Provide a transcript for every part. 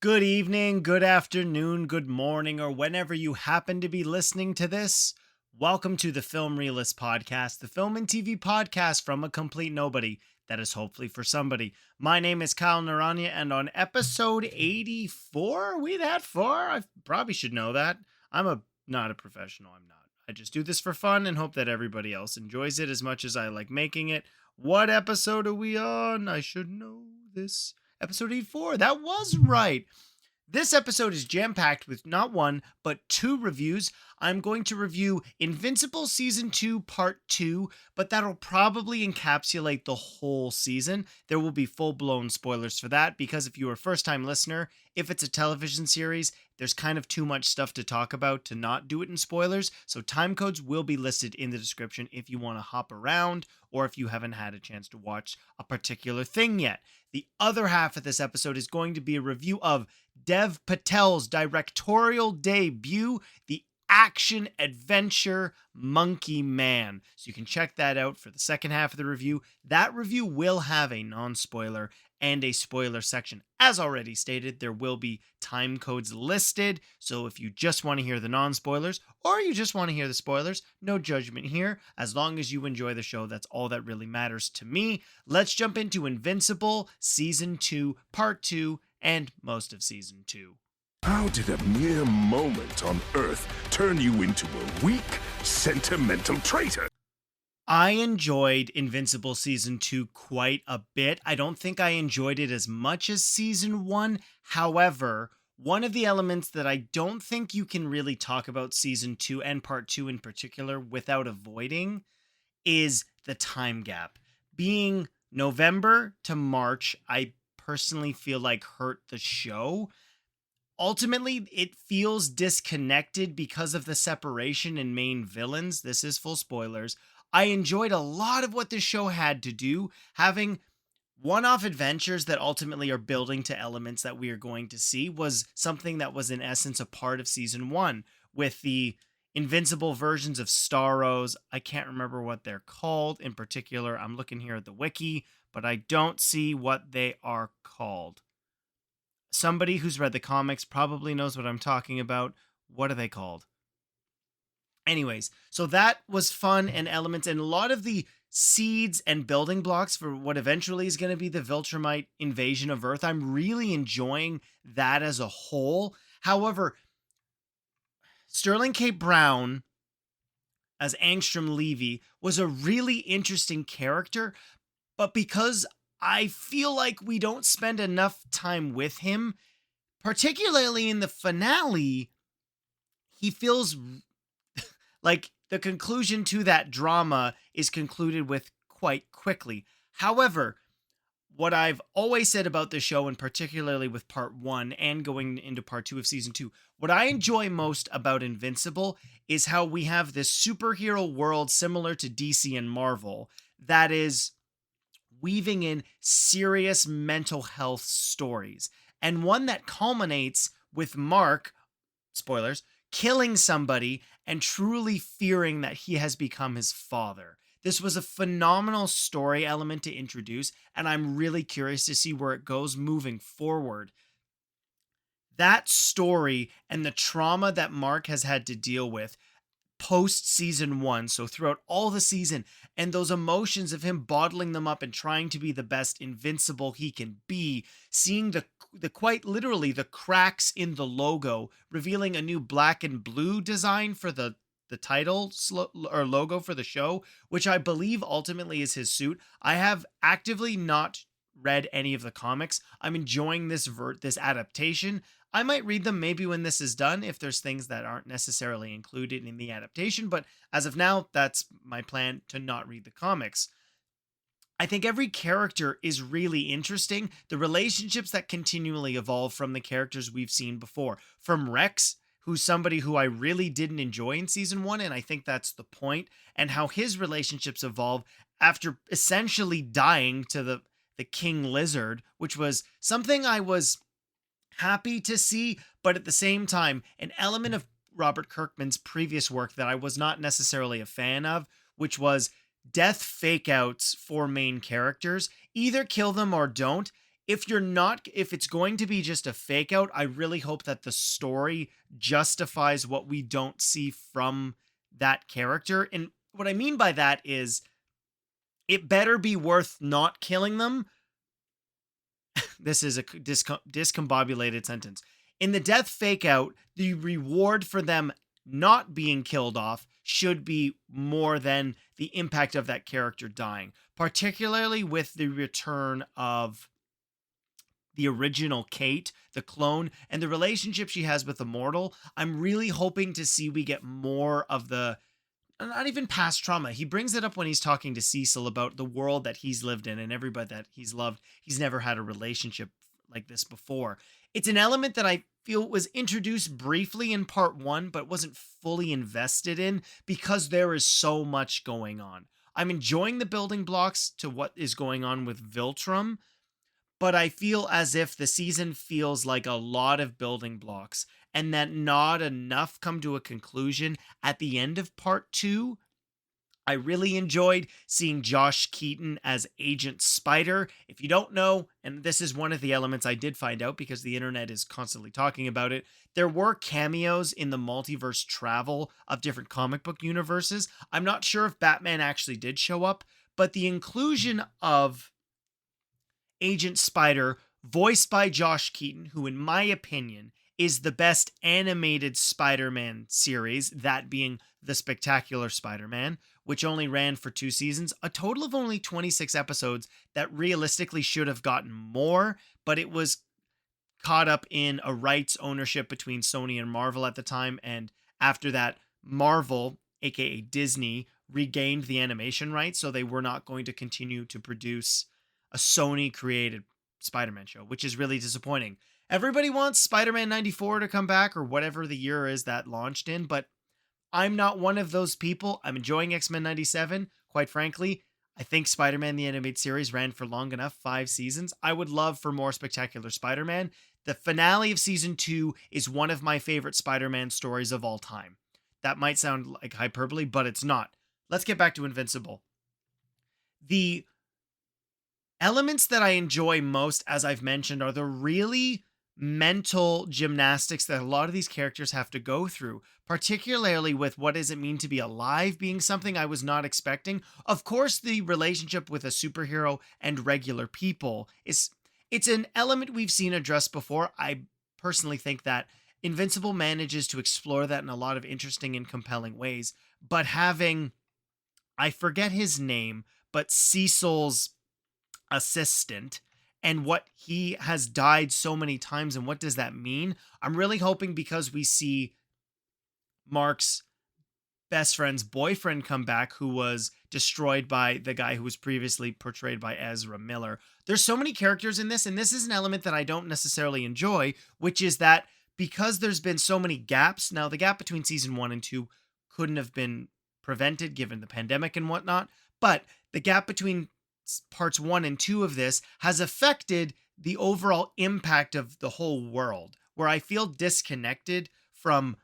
Good evening, good afternoon, good morning, or whenever you happen to be listening to this. Welcome to the Film Realist Podcast, the film and TV podcast from a complete nobody that is hopefully for somebody. My name is Kyle Naranya, and on episode 84, we that far? I probably should know that. Not a professional, I'm not. I just do this for fun and hope that everybody else enjoys it as much as I like making it. What episode are we on? I should know this. Episode 84. That was right. This episode is jam-packed with not one, but two reviews. I'm going to review Invincible Season 2 Part 2, but that'll probably encapsulate the whole season. There will be full-blown spoilers for that, because if you're a first-time listener, if it's a television series, there's kind of too much stuff to talk about to not do it in spoilers, so timecodes will be listed in the description if you want to hop around, or if you haven't had a chance to watch a particular thing yet. The other half of this episode is going to be a review of Dev Patel's directorial debut, the action-adventure Monkey Man. So you can check that out for the second half of the review. That review will have a non-spoiler and a spoiler section. As already stated, there will be time codes listed, so if you just want to hear the non-spoilers, or you just want to hear the spoilers, no judgment here. As long as you enjoy the show, that's all that really matters to me. Let's jump into Invincible Season 2, Part 2, and most of Season 2. How did a mere moment on Earth turn you into a weak, sentimental traitor? I enjoyed Invincible Season 2 quite a bit. I don't think I enjoyed it as much as Season 1. However, one of the elements that I don't think you can really talk about Season 2 and Part 2 in particular without avoiding is the time gap. Being November to March, I personally feel like hurt the show. Ultimately, it feels disconnected because of the separation in main villains. This is full spoilers. I enjoyed a lot of what this show had to do, having one-off adventures that ultimately are building to elements that we are going to see was something that was in essence a part of Season 1, with the Invincible versions of Starros. I can't remember what they're called in particular. I'm looking here at the wiki, but I don't see what they are called. Somebody who's read the comics probably knows what I'm talking about. What are they called? Anyways, so that was fun and elements, and a lot of the seeds and building blocks for what eventually is going to be the Viltrumite invasion of Earth. I'm really enjoying that as a whole. However, Sterling K. Brown as Angstrom Levy was a really interesting character, but because I feel like we don't spend enough time with him, particularly in the finale, he feels like the conclusion to that drama is concluded with quite quickly. However, what I've always said about this show, and particularly with Part 1 and going into Part 2 of Season 2, what I enjoy most about Invincible is how we have this superhero world similar to DC and Marvel that is weaving in serious mental health stories, and one that culminates with Mark, spoilers, killing somebody and truly fearing that he has become his father. This was a phenomenal story element to introduce, and I'm really curious to see where it goes moving forward. That story and the trauma that Mark has had to deal with post Season 1, so throughout all the season, and those emotions of him bottling them up and trying to be the best Invincible he can be, seeing the quite literally the cracks in the logo, revealing a new black and blue design for the title or logo for the show, which I believe ultimately is his suit. I have actively not read any of the comics. I'm enjoying this adaptation. I might read them maybe when this is done if there's things that aren't necessarily included in the adaptation, but as of now, that's my plan, to not read the comics. I think every character is really interesting. The relationships that continually evolve from the characters we've seen before. From Rex, who's somebody who I really didn't enjoy in Season 1, and I think that's the point, and how his relationships evolve after essentially dying to the King Lizard, which was something I was happy to see, but at the same time, an element of Robert Kirkman's previous work that I was not necessarily a fan of, which was death fake outs for main characters. Either kill them or don't. if it's going to be just a fake out, I really hope that the story justifies what we don't see from that character. And what I mean by that is it better be worth not killing them. This is a discombobulated sentence. In the death fake out, the reward for them not being killed off should be more than the impact of that character dying, particularly with the return of the original Kate, the clone, and the relationship she has with Immortal. I'm really hoping to see we get more of the not even past trauma. He brings it up when he's talking to Cecil about the world that he's lived in and everybody that he's loved. He's never had a relationship like this before. It's an element that I feel was introduced briefly in part one, but wasn't fully invested in because there is so much going on. I'm enjoying the building blocks to what is going on with Viltrum, but I feel as if the season feels like a lot of building blocks and that not enough come to a conclusion at the end of part two. I really enjoyed seeing Josh Keaton as Agent Spider. If you don't know, and this is one of the elements I did find out because the internet is constantly talking about it, there were cameos in the multiverse travel of different comic book universes. I'm not sure if Batman actually did show up, but the inclusion of Agent Spider, voiced by Josh Keaton, who in my opinion is the best animated Spider-Man series, that being The Spectacular Spider-Man, which only ran for 2 seasons, a total of only 26 episodes that realistically should have gotten more, but it was caught up in a rights ownership between Sony and Marvel at the time, and after that, Marvel, aka Disney, regained the animation rights, so they were not going to continue to produce a Sony created Spider-Man show, which is really disappointing. Everybody wants Spider-Man 94 to come back or whatever the year is that launched in, but I'm not one of those people. I'm enjoying X-Men 97. Quite frankly, I think Spider-Man the Animated Series ran for long enough, 5 seasons. I would love for more Spectacular Spider-Man. The finale of season 2 is one of my favorite Spider-Man stories of all time. That might sound like hyperbole, but it's not. Let's get back to Invincible. The elements that I enjoy most, as I've mentioned, are the really mental gymnastics that a lot of these characters have to go through, particularly with what does it mean to be alive being something I was not expecting. Of course, the relationship with a superhero and regular people it's an element we've seen addressed before. I personally think that Invincible manages to explore that in a lot of interesting and compelling ways, but having, I forget his name, but Cecil's assistant and what he has died so many times and what does that mean? I'm really hoping because we see Mark's best friend's boyfriend come back who was destroyed by the guy who was previously portrayed by Ezra Miller. There's so many characters in this, and this is an element that I don't necessarily enjoy, which is that because there's been so many gaps, now the gap between season 1 and 2 couldn't have been prevented given the pandemic and whatnot, but the gap between parts 1 and 2 of this has affected the overall impact of the whole world, where I feel disconnected from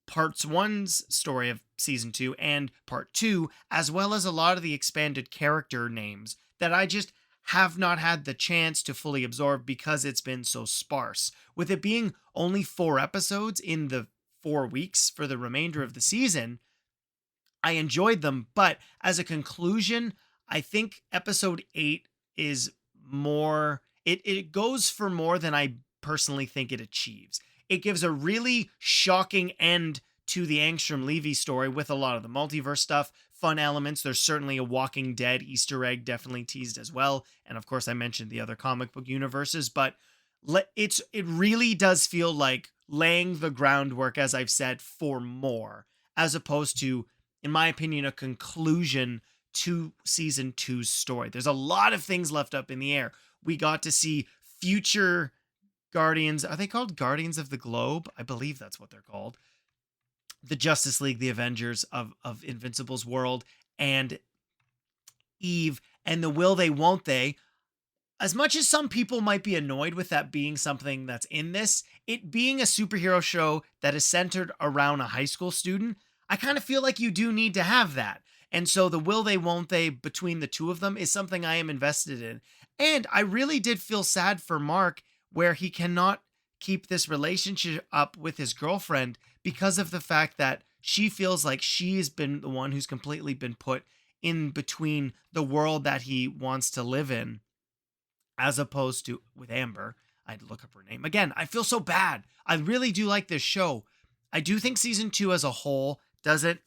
parts 1's story of season 2 and part 2, as well as a lot of the expanded character names that I just have not had the chance to fully absorb because it's been so sparse. With it being only 4 episodes in the 4 weeks for the remainder of the season, I enjoyed them, but as a conclusion, I think episode 8 is more, it goes for more than I personally think it achieves. It gives a really shocking end to the Angstrom Levy story with a lot of the multiverse stuff, fun elements. There's certainly a Walking Dead Easter egg definitely teased as well. And of course, I mentioned the other comic book universes, but it really does feel like laying the groundwork, as I've said, for more, as opposed to, in my opinion, a conclusion to season 2's story. There's a lot of things left up in the air. We got to see future Guardians. Are they called Guardians of the Globe? I believe that's what they're called. The Justice League, the Avengers of Invincible's world, and Eve, and the will they, won't they. As much as some people might be annoyed with that being something that's in this, it being a superhero show that is centered around a high school student, I kind of feel like you do need to have that. And so the will they, won't they between the two of them is something I am invested in. And I really did feel sad for Mark, where he cannot keep this relationship up with his girlfriend because of the fact that she feels like she's been the one who's completely been put in between the world that he wants to live in, as opposed to with Amber. I had to look up her name. Again, I feel so bad. I really do like this show. I do think season 2 as a whole doesn't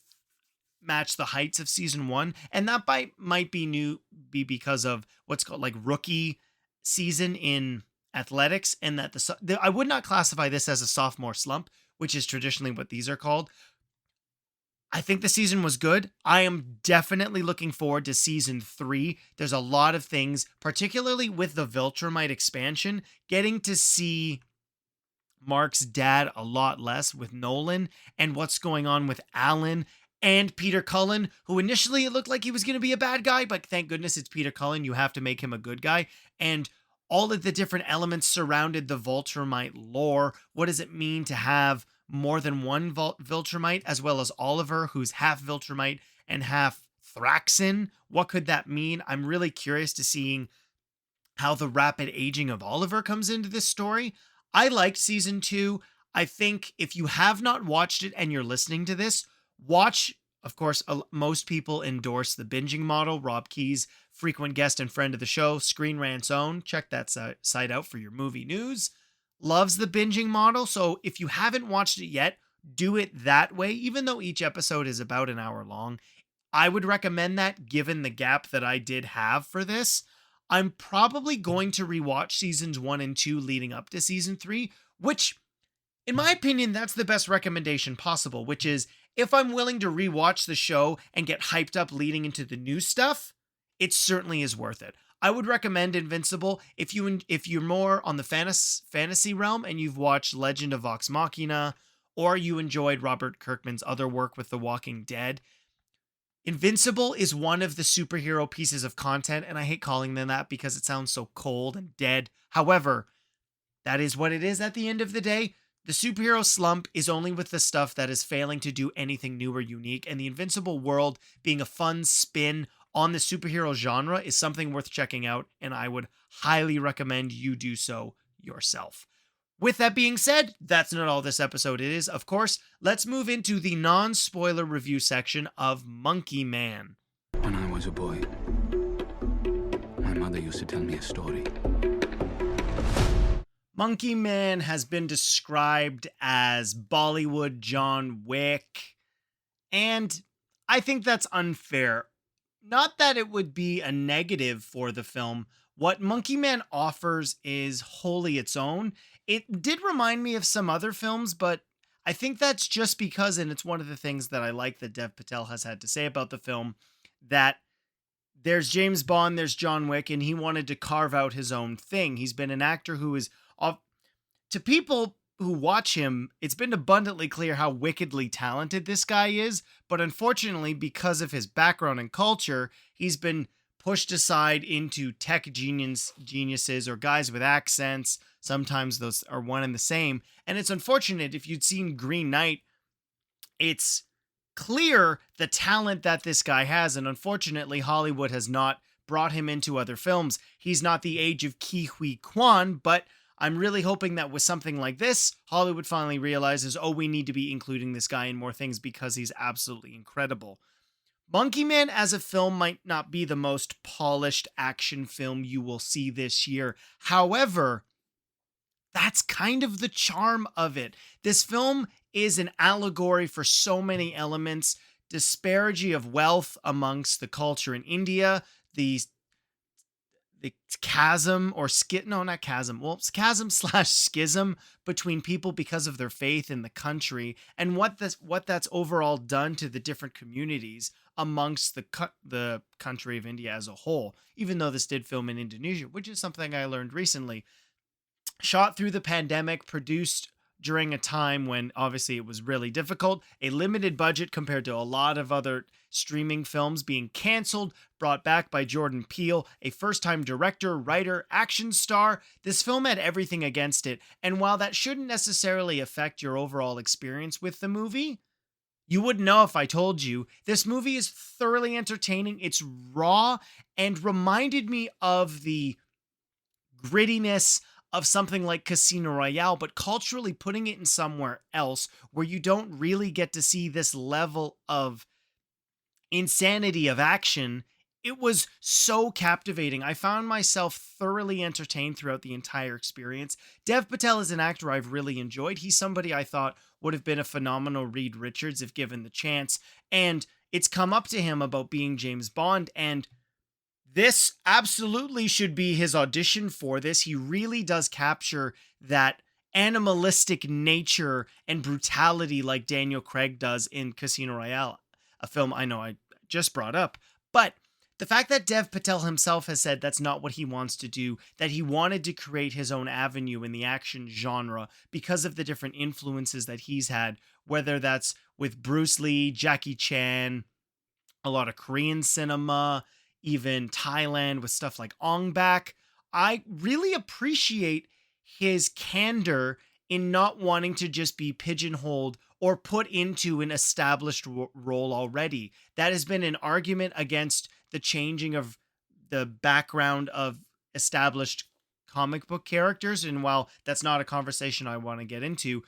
match the heights of season 1, and that might be because of what's called like rookie season in athletics, and that I would not classify this as a sophomore slump, which is traditionally what these are called. I think the season was good. I am definitely looking forward to season 3. There's a lot of things, particularly with the Viltrumite expansion, getting to see Mark's dad a lot less with Nolan, and what's going on with Alan and Peter Cullen, who initially it looked like he was going to be a bad guy, but thank goodness it's Peter Cullen. You have to make him a good guy. And all of the different elements surrounded the Viltrumite lore. What does it mean to have more than one Viltrumite, as well as Oliver, who's half Viltrumite and half Thraxan? What could that mean? I'm really curious to seeing how the rapid aging of Oliver comes into this story. I liked season 2. I think if you have not watched it and you're listening to this, watch. Of course, most people endorse the binging model. Rob Keyes, frequent guest and friend of the show, Screen Rant's own. Check that site out for your movie news. Loves the binging model. So if you haven't watched it yet, do it that way. Even though each episode is about an hour long, I would recommend that given the gap that I did have for this. I'm probably going to rewatch seasons 1 and 2 leading up to season 3, which, in my opinion, that's the best recommendation possible, which is if I'm willing to rewatch the show and get hyped up leading into the new stuff, it certainly is worth it. I would recommend Invincible if you're more on the fantasy realm and you've watched Legend of Vox Machina, or you enjoyed Robert Kirkman's other work with The Walking Dead. Invincible is one of the superhero pieces of content, and I hate calling them that because it sounds so cold and dead. However, that is what it is at the end of the day. The superhero slump is only with the stuff that is failing to do anything new or unique, and the Invincible world being a fun spin on the superhero genre is something worth checking out, and I would highly recommend you do so yourself. With that being said, that's not all this episode is. Of course, let's move into the non-spoiler review section of Monkey Man. When I was a boy, my mother used to tell me a story. Monkey Man has been described as Bollywood John Wick, and I think that's unfair. Not that it would be a negative for the film. What Monkey Man offers is wholly its own. It did remind me of some other films, but I think that's just because, and it's one of the things that I like that Dev Patel has had to say about the film, that there's James Bond, there's John Wick, and he wanted to carve out his own thing. He's been an actor who is, to people who watch him, it's been abundantly clear how wickedly talented this guy is, but unfortunately, because of his background and culture, he's been pushed aside into tech geniuses or guys with accents. Sometimes those are one and the same. And it's unfortunate. If you'd seen Green Knight, it's clear the talent that this guy has. And unfortunately, Hollywood has not brought him into other films. He's not the age of Ke Huy Quan, but I'm really hoping that with something like this, Hollywood finally realizes, oh, we need to be including this guy in more things because he's absolutely incredible. Monkey Man as a film might not be the most polished action film you will see this year. However, that's kind of the charm of it. This film is an allegory for so many elements: disparity of wealth amongst the culture in India, the chasm or not chasm. Well, it's chasm/schism between people because of their faith in the country, and what that's overall done to the different communities amongst the country of India as a whole. Even though this did film in Indonesia, which is something I learned recently. Shot through the pandemic, produced during a time when obviously it was really difficult, a limited budget compared to a lot of other streaming films being canceled, brought back by Jordan Peele, a first-time director, writer, action star. This film had everything against it, and while that shouldn't necessarily affect your overall experience with the movie, You wouldn't know if I told you. This movie is thoroughly entertaining. It's raw and reminded me of the grittiness of something like Casino Royale, but culturally putting it in somewhere else where you don't really get to see this level of insanity of action. It was so captivating. I found myself thoroughly entertained throughout the entire experience. Dev Patel is an actor I've really enjoyed. He's somebody I thought would have been a phenomenal Reed Richards if given the chance. And it's come up to him about being James Bond, and this absolutely should be his audition for this. He really does capture that animalistic nature and brutality like Daniel Craig does in Casino Royale, a film I know I just brought up. But the fact that Dev Patel himself has said that's not what he wants to do, that he wanted to create his own avenue in the action genre because of the different influences that he's had, whether that's with Bruce Lee, Jackie Chan, a lot of Korean cinema, even Thailand with stuff like Ong Bak. I really appreciate his candor in not wanting to just be pigeonholed or put into an established role already. That has been an argument against the changing of the background of established comic book characters. And while that's not a conversation I want to get into,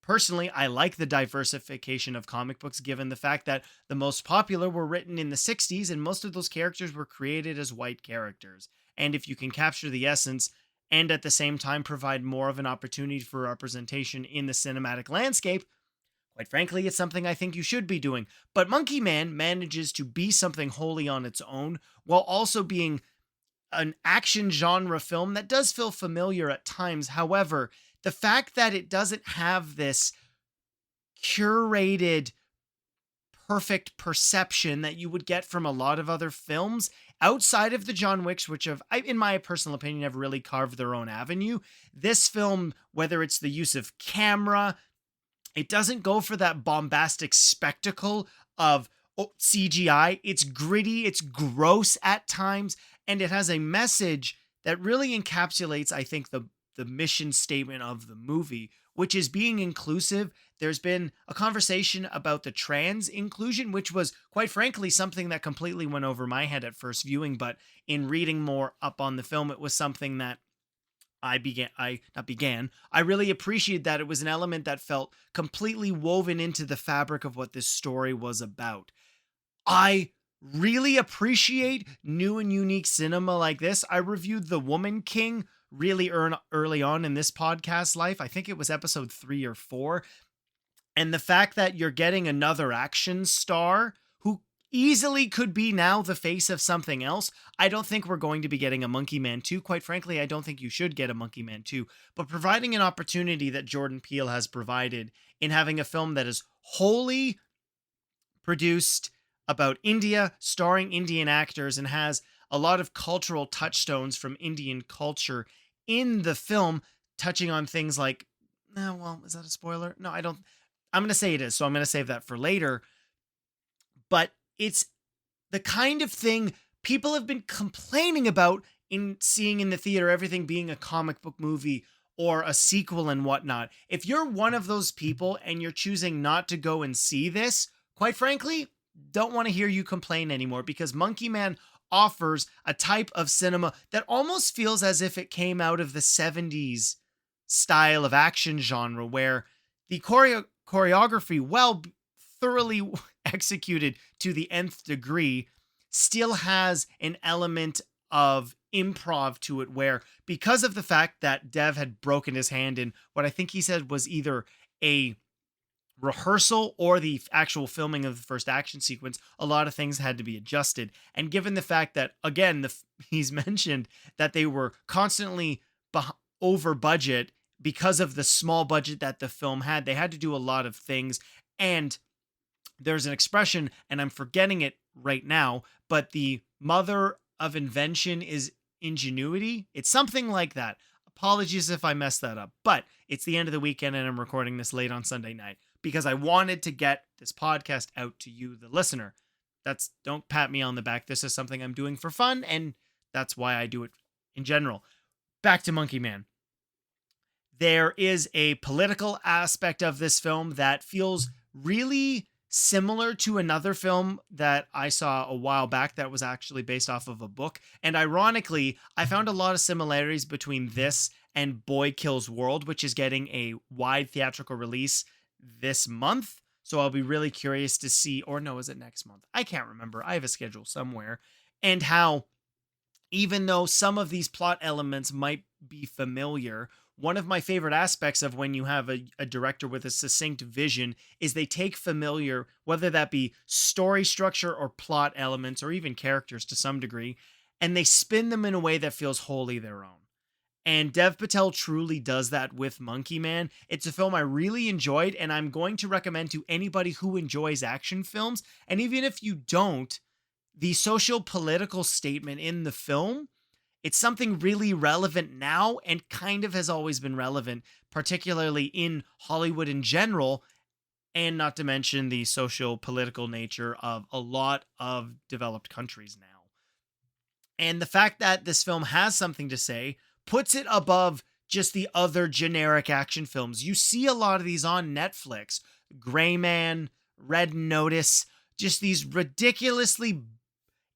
personally, I like the diversification of comic books given the fact that the most popular were written in the 60s and most of those characters were created as white characters. And if you can capture the essence and at the same time provide more of an opportunity for representation in the cinematic landscape, quite frankly, it's something I think you should be doing. But Monkey Man manages to be something wholly on its own while also being an action genre film that does feel familiar at times. However, the fact that it doesn't have this curated, perfect perception that you would get from a lot of other films outside of the John Wicks, which have, in my personal opinion, have really carved their own avenue. This film, whether it's the use of camera, it doesn't go for that bombastic spectacle of CGI. It's gritty, it's gross at times, and it has a message that really encapsulates, I think, the mission statement of the movie, which is being inclusive. There's been a conversation about the trans inclusion, which was, quite frankly, something that completely went over my head at first viewing, but in reading more up on the film, it was something that I really appreciated that it was an element that felt completely woven into the fabric of what this story was about. I really appreciate new and unique cinema like this. I reviewed The Woman King really early on in this podcast life. I think it was episode 3 or 4. And the fact that you're getting another action star who easily could be now the face of something else. I don't think we're going to be getting a Monkey Man 2. Quite frankly, I don't think you should get a Monkey Man 2. But providing an opportunity that Jordan Peele has provided in having a film that is wholly produced about India, starring Indian actors, and has a lot of cultural touchstones from Indian culture in the film, touching on things like, well, is that a spoiler? No, I don't. I'm going to say it is, so I'm going to save that for later. But it's the kind of thing people have been complaining about in seeing in the theater, everything being a comic book movie or a sequel and whatnot. If you're one of those people and you're choosing not to go and see this, quite frankly, don't want to hear you complain anymore, because Monkey Man offers a type of cinema that almost feels as if it came out of the 70s style of action genre, where the choreography, well, thoroughly executed to the nth degree, still has an element of improv to it, where because of the fact that Dev had broken his hand in what I think he said was either a rehearsal or the actual filming of the first action sequence, a lot of things had to be adjusted. And given the fact that, again, he's mentioned that they were constantly over budget because of the small budget that the film had, they had to do a lot of things. And there's an expression, and I'm forgetting it right now, but the mother of invention is ingenuity. It's something like that. Apologies if I messed that up, but it's the end of the weekend and I'm recording this late on Sunday night because I wanted to get this podcast out to you, the listener. Don't pat me on the back. This is something I'm doing for fun, and that's why I do it in general. Back to Monkey Man. There is a political aspect of this film that feels really similar to another film that I saw a while back that was actually based off of a book. And ironically, I found a lot of similarities between this and Boy Kills World, which is getting a wide theatrical release this month. So I'll be really curious to see, or no, is it next month? I can't remember. I have a schedule somewhere. And how, even though some of these plot elements might be familiar, one of my favorite aspects of when you have a director with a succinct vision is they take familiar, whether that be story structure or plot elements or even characters to some degree, and they spin them in a way that feels wholly their own. And Dev Patel truly does that with Monkey Man. It's a film I really enjoyed, and I'm going to recommend to anybody who enjoys action films. And even if you don't, the social political statement in the film, it's something really relevant now and kind of has always been relevant, particularly in Hollywood in general, and not to mention the social political nature of a lot of developed countries now. And the fact that this film has something to say puts it above just the other generic action films. You see a lot of these on Netflix. Gray Man, Red Notice, just these ridiculously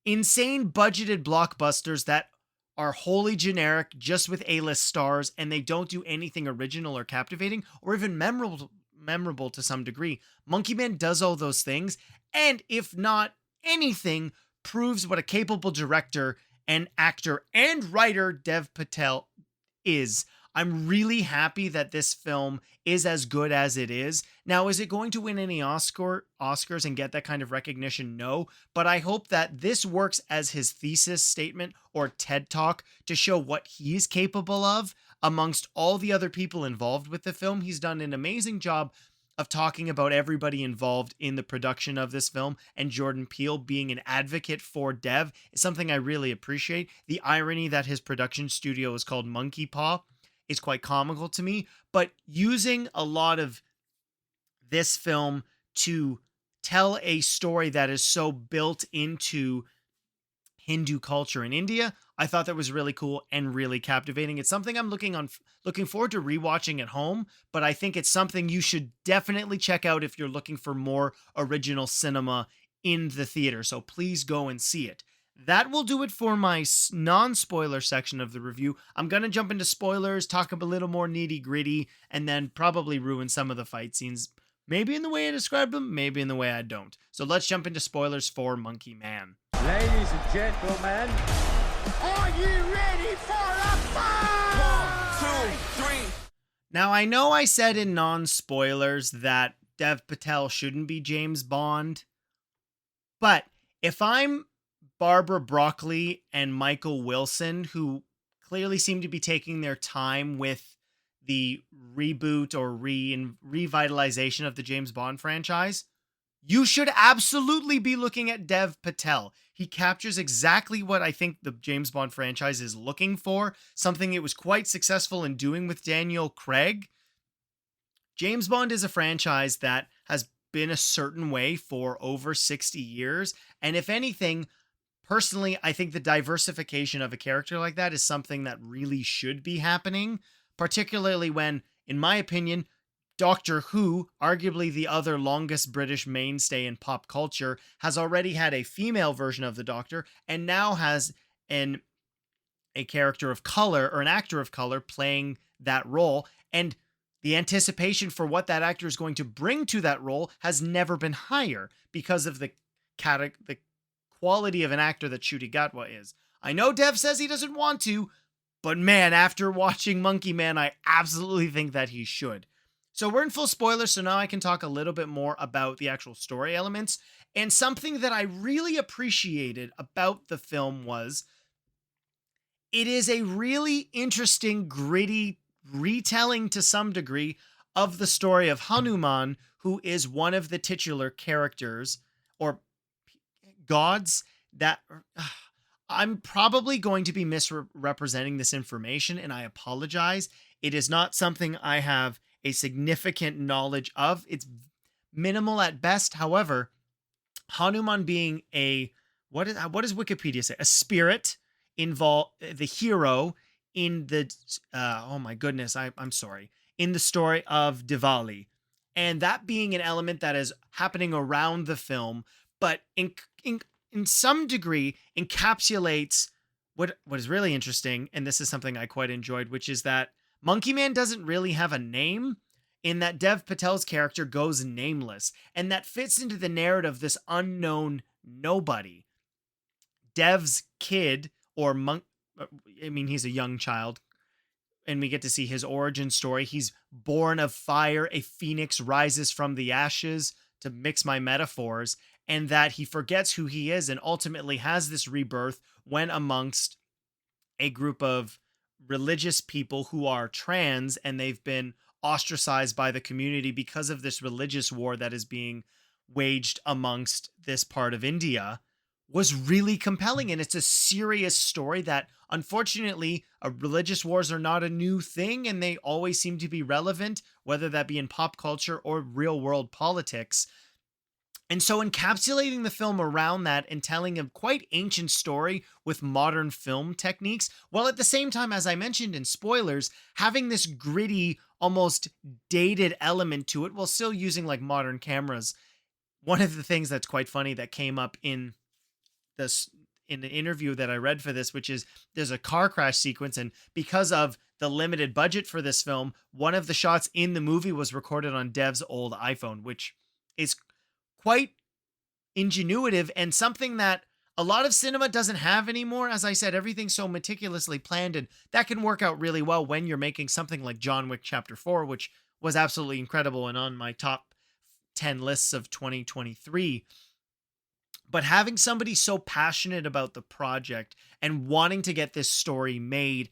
insane budgeted blockbusters that are wholly generic, just with A-list stars, and they don't do anything original or captivating or even memorable to some degree. Monkey Man does all those things, and if not anything, proves what a capable director and actor and writer Dev Patel is. I'm really happy that this film is as good as it is. Now, is it going to win any Oscars and get that kind of recognition? No, but I hope that this works as his thesis statement or TED Talk to show what he's capable of amongst all the other people involved with the film. He's done an amazing job of talking about everybody involved in the production of this film, and Jordan Peele being an advocate for Dev is something I really appreciate. The irony that his production studio is called Monkey Paw is quite comical to me, but using a lot of this film to tell a story that is so built into Hindu culture in India, I thought that was really cool and really captivating. It's something I'm looking forward to rewatching at home, but I think it's something you should definitely check out if you're looking for more original cinema in the theater. So please go and see it. That will do it for my non-spoiler section of the review. I'm going to jump into spoilers, talk a little more nitty-gritty, and then probably ruin some of the fight scenes. Maybe in the way I described them, maybe in the way I don't. So let's jump into spoilers for Monkey Man. Ladies and gentlemen, are you ready for a fight? 1, 2, 3. Now, I know I said in non-spoilers that Dev Patel shouldn't be James Bond, but if I'm Barbara Broccoli and Michael Wilson, who clearly seem to be taking their time with the reboot or revitalization of the James Bond franchise, you should absolutely be looking at Dev Patel. He captures exactly what I think the James Bond franchise is looking for, something it was quite successful in doing with Daniel Craig. James Bond is a franchise that has been a certain way for over 60 years, and if anything, personally, I think the diversification of a character like that is something that really should be happening, particularly when, in my opinion, Doctor Who, arguably the other longest British mainstay in pop culture, has already had a female version of the Doctor and now has a character of color or an actor of color playing that role. And the anticipation for what that actor is going to bring to that role has never been higher because of the quality of an actor that Ncuti Gatwa is. I know Dev says he doesn't want to, but man, after watching Monkey Man, I absolutely think that he should. So we're in full spoilers, so now I can talk a little bit more about the actual story elements. And something that I really appreciated about the film was it is a really interesting, gritty retelling to some degree of the story of Hanuman, who is one of the titular characters or gods that I'm probably going to be misrepresenting this information, and I apologize. It is not something I have a significant knowledge of. It's minimal at best. However, Hanuman being what does Wikipedia say? A spirit involved, the hero in the oh my goodness, I'm sorry, in the story of Diwali. and that being an element that is happening around the film, but in some degree encapsulates what is really interesting, and this is something I quite enjoyed, which is that Monkey Man doesn't really have a name, in that Dev Patel's character goes nameless, and that fits into the narrative of this unknown nobody. Dev's kid, or monk, I mean, he's a young child, and we get to see his origin story. He's born of fire, a phoenix rises from the ashes, to mix my metaphors, and that he forgets who he is and ultimately has this rebirth when amongst a group of religious people who are trans, and they've been ostracized by the community because of this religious war that is being waged amongst this part of India, was really compelling. And it's a serious story that, unfortunately, religious wars are not a new thing, and they always seem to be relevant, whether that be in pop culture or real world politics. And so encapsulating the film around that and telling a quite ancient story with modern film techniques, while at the same time, as I mentioned in spoilers, having this gritty, almost dated element to it while still using like modern cameras. One of the things that's quite funny that came up in an interview that I read for this, which is there's a car crash sequence, and because of the limited budget for this film, one of the shots in the movie was recorded on Dev's old iPhone, which is quite ingenuitive and something that a lot of cinema doesn't have anymore. As I said, everything's so meticulously planned, and that can work out really well when you're making something like John Wick Chapter 4, which was absolutely incredible and on my top 10 lists of 2023. But having somebody so passionate about the project and wanting to get this story made,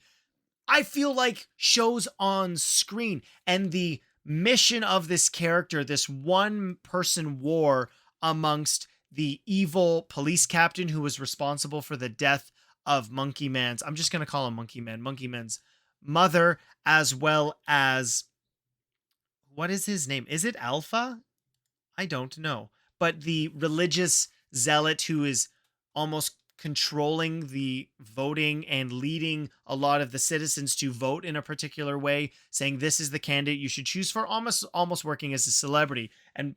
I feel like shows on screen. And the mission of this character, this one person war amongst the evil police captain who was responsible for the death of Monkey Man's, I'm just going to call him Monkey Man, Monkey Man's mother, as well as, what is his name? Is it Alpha? I don't know. But the religious zealot who is almost controlling the voting and leading a lot of the citizens to vote in a particular way, saying this is the candidate you should choose for, almost working as a celebrity. And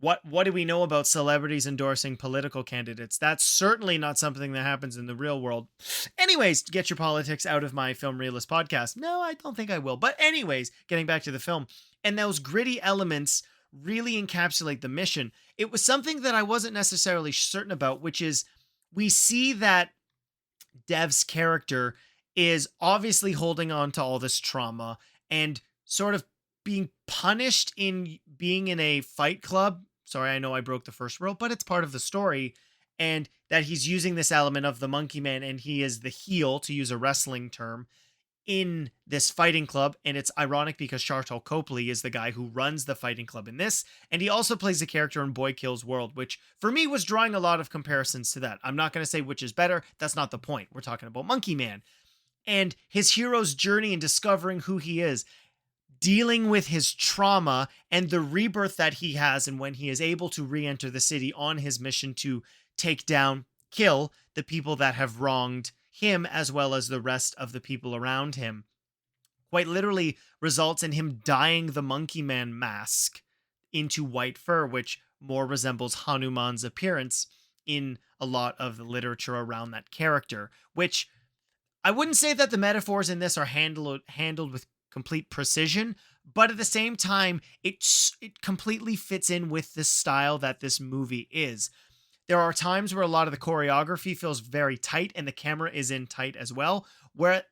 what do we know about celebrities endorsing political candidates? That's certainly not something that happens in the real world. Anyways, get your politics out of my Film Realist podcast. No, I don't think I will. But anyways, getting back to the film, and those gritty elements really encapsulate the mission. It was something that I wasn't necessarily certain about, which is we see that Dev's character is obviously holding on to all this trauma and sort of being punished in being in a fight club. Sorry, I know I broke the first rule, but it's part of the story. And that he's using this element of the Monkey Man, and he is the heel, to use a wrestling term, in this fighting club. And it's ironic because Sharlto Copley is the guy who runs the fighting club in this, and he also plays a character in Boy Kills World, which for me was drawing a lot of comparisons to that. I'm not going to say which is better. That's not the point. We're talking about Monkey Man and his hero's journey in discovering who he is, dealing with his trauma and the rebirth that he has, and when he is able to re-enter the city on his mission to take down, kill the people that have wronged him as well as the rest of the people around him, quite literally results in him dyeing the Monkey Man mask into white fur, which more resembles Hanuman's appearance in a lot of the literature around that character, which I wouldn't say that the metaphors in this are handled with complete precision, but at the same time, it completely fits in with the style that this movie is. There are times where a lot of the choreography feels very tight and the camera is in tight as well, where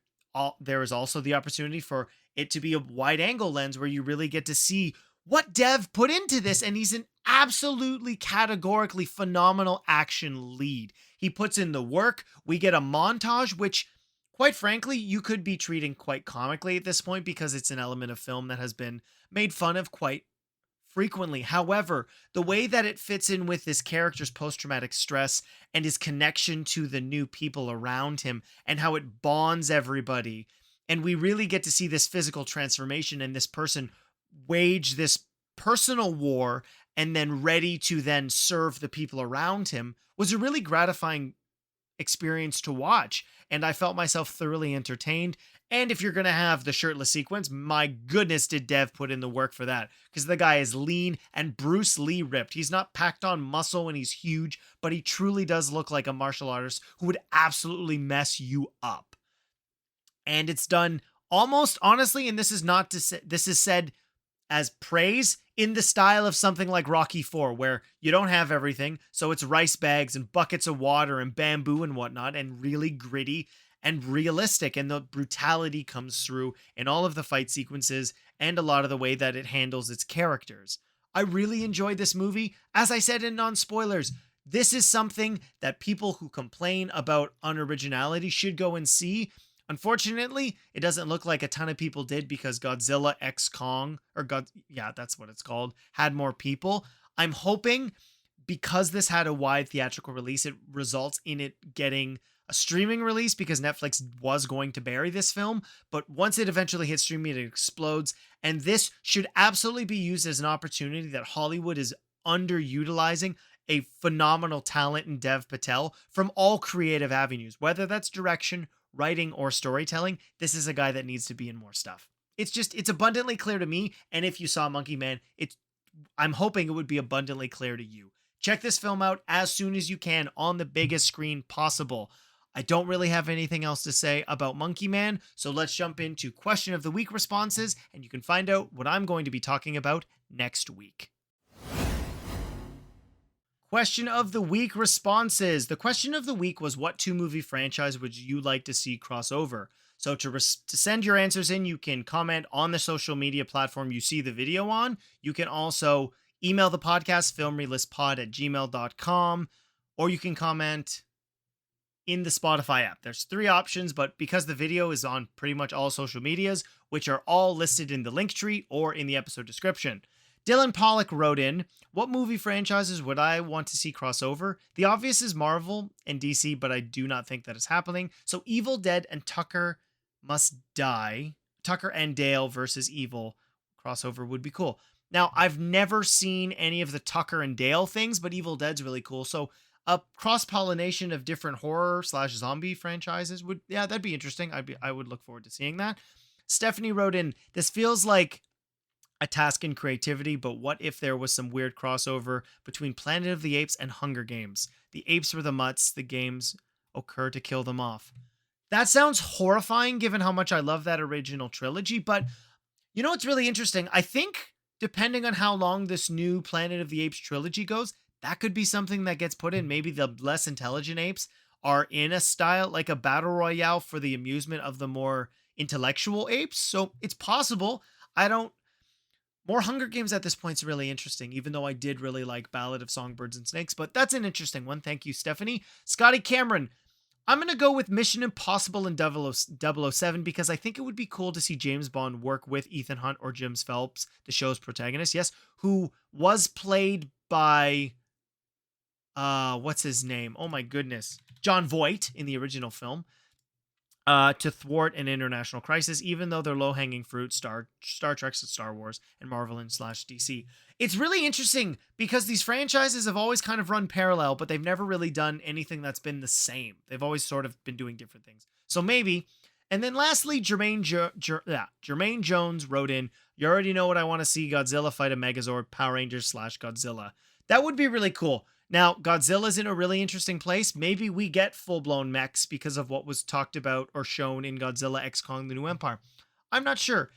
there is also the opportunity for it to be a wide angle lens where you really get to see what Dev put into this. And he's an absolutely categorically phenomenal action lead. He puts in the work. We get a montage, which quite frankly, you could be treating quite comically at this point because it's an element of film that has been made fun of quite frequently. However, the way that it fits in with this character's post-traumatic stress and his connection to the new people around him and how it bonds everybody, and we really get to see this physical transformation and this person wage this personal war and then ready to then serve the people around him, was a really gratifying experience to watch. And I felt myself thoroughly entertained. And if you're going to have the shirtless sequence, my goodness, did Dev put in the work for that. Because the guy is lean and Bruce Lee ripped. He's not packed on muscle and he's huge, but he truly does look like a martial artist who would absolutely mess you up. And it's done almost honestly, and this is not to say, this is said as praise in the style of something like Rocky IV, where you don't have everything, so it's rice bags and buckets of water and bamboo and whatnot, and really gritty and realistic, and the brutality comes through in all of the fight sequences and a lot of the way that it handles its characters. I really enjoyed this movie. As I said in non-spoilers, this is something that people who complain about unoriginality should go and see. Unfortunately, it doesn't look like a ton of people did because Godzilla X Kong, that's what it's called, had more people. I'm hoping because this had a wide theatrical release, it results in it getting a streaming release because Netflix was going to bury this film. But once it eventually hits streaming, it explodes. And this should absolutely be used as an opportunity that Hollywood is underutilizing a phenomenal talent in Dev Patel from all creative avenues, whether that's direction, writing, or storytelling. This is a guy that needs to be in more stuff. It's abundantly clear to me. And if you saw Monkey Man, I'm hoping it would be abundantly clear to you. Check this film out as soon as you can on the biggest screen possible. I don't really have anything else to say about Monkey Man, so let's jump into Question of the Week responses, and you can find out what I'm going to be talking about next week. Question of the Week responses. The question of the week was, what 2-movie franchise would you like to see cross over? So to send your answers in, you can comment on the social media platform you see the video on. You can also email the podcast, filmreelistspod@gmail.com, or you can comment in the Spotify app. There's 3 options, but because the video is on pretty much all social medias, which are all listed in the link tree or in the episode description. Dylan Pollock wrote in, what movie franchises would I want to see crossover? The obvious is Marvel and DC, but I do not think that is happening. So Evil Dead and Tucker Must Die. Tucker and Dale versus Evil crossover would be cool. Now, I've never seen any of the Tucker and Dale things, but Evil Dead's really cool. So a cross-pollination of different horror/zombie franchises that'd be interesting. I would look forward to seeing that. Stephanie wrote in, this feels like a task in creativity, but what if there was some weird crossover between Planet of the Apes and Hunger Games? The apes were the mutts, the games occur to kill them off. That sounds horrifying given how much I love that original trilogy, but you know what's really interesting? I think depending on how long this new Planet of the Apes trilogy goes, that could be something that gets put in. Maybe the less intelligent apes are in a style like a battle royale for the amusement of the more intellectual apes. So it's possible. More Hunger Games at this point is really interesting, even though I did really like Ballad of Songbirds and Snakes, but that's an interesting one. Thank you, Stephanie. Scotty Cameron, I'm going to go with Mission Impossible and 007 because I think it would be cool to see James Bond work with Ethan Hunt or Jim Phelps, the show's protagonist, yes, who was played by, what's his name? Oh my goodness. John Voight in the original film. To thwart an international crisis, even though they're low-hanging fruit, Star Trek, Star Wars, and Marvel and /DC. It's really interesting because these franchises have always kind of run parallel, but they've never really done anything that's been the same. They've always sort of been doing different things. So maybe. And then lastly, Jermaine Jones wrote in, you already know what I want to see, Godzilla fight a Megazord, Power Rangers /Godzilla. That would be really cool. Now, Godzilla's in a really interesting place. Maybe we get full-blown mechs because of what was talked about or shown in Godzilla X Kong: The New Empire. I'm not sure.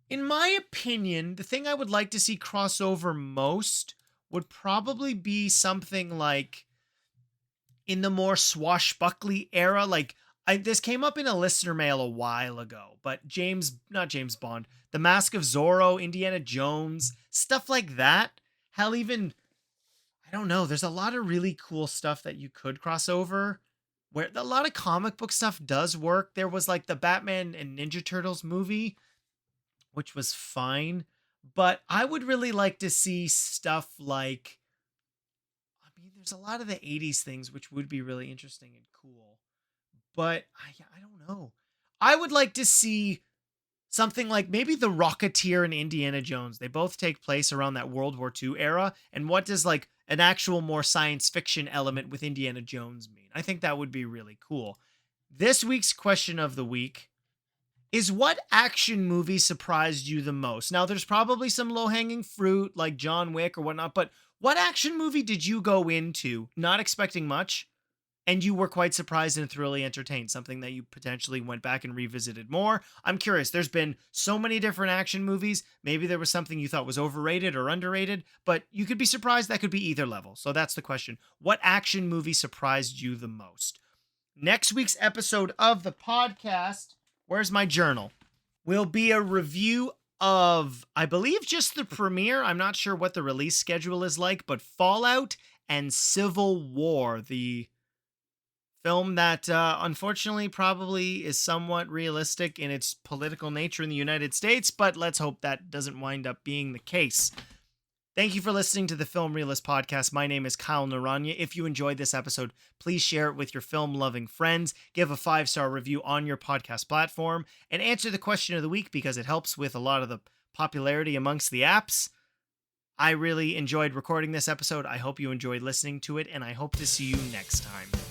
In my opinion, the thing I would like to see crossover most would probably be something like in the more swashbuckly era. Like, this came up in a listener mail a while ago, but not James Bond, The Mask of Zorro, Indiana Jones, stuff like that. Hell, even, I don't know, there's a lot of really cool stuff that you could cross over where a lot of comic book stuff does work. There was like the Batman and Ninja Turtles movie, which was fine, but I would really like to see stuff like, I mean, there's a lot of the 80s things which would be really interesting and cool, but I don't know. I would like to see something like maybe The Rocketeer and Indiana Jones. They both take place around that World War II era. And what does like an actual more science fiction element with Indiana Jones mean? I think that would be really cool. This week's question of the week is, what action movie surprised you the most? Now, there's probably some low-hanging fruit like John Wick or whatnot, but what action movie did you go into not expecting much and you were quite surprised and thoroughly entertained? Something that you potentially went back and revisited more? I'm curious. There's been so many different action movies. Maybe there was something you thought was overrated or underrated, but you could be surprised. That could be either level. So that's the question. What action movie surprised you the most? Next week's episode of the podcast, where's my journal, will be a review of, I believe, just the premiere. I'm not sure what the release schedule is like, but Fallout and Civil War, the film that unfortunately probably is somewhat realistic in its political nature in the United States, but let's hope that doesn't wind up being the case. Thank you for listening to the Film Realist Podcast. My name is Kyle Naranya. If you enjoyed this episode, please share it with your film-loving friends, give a 5-star review on your podcast platform, and answer the question of the week because it helps with a lot of the popularity amongst the apps. I really enjoyed recording this episode. I hope you enjoyed listening to it, and I hope to see you next time.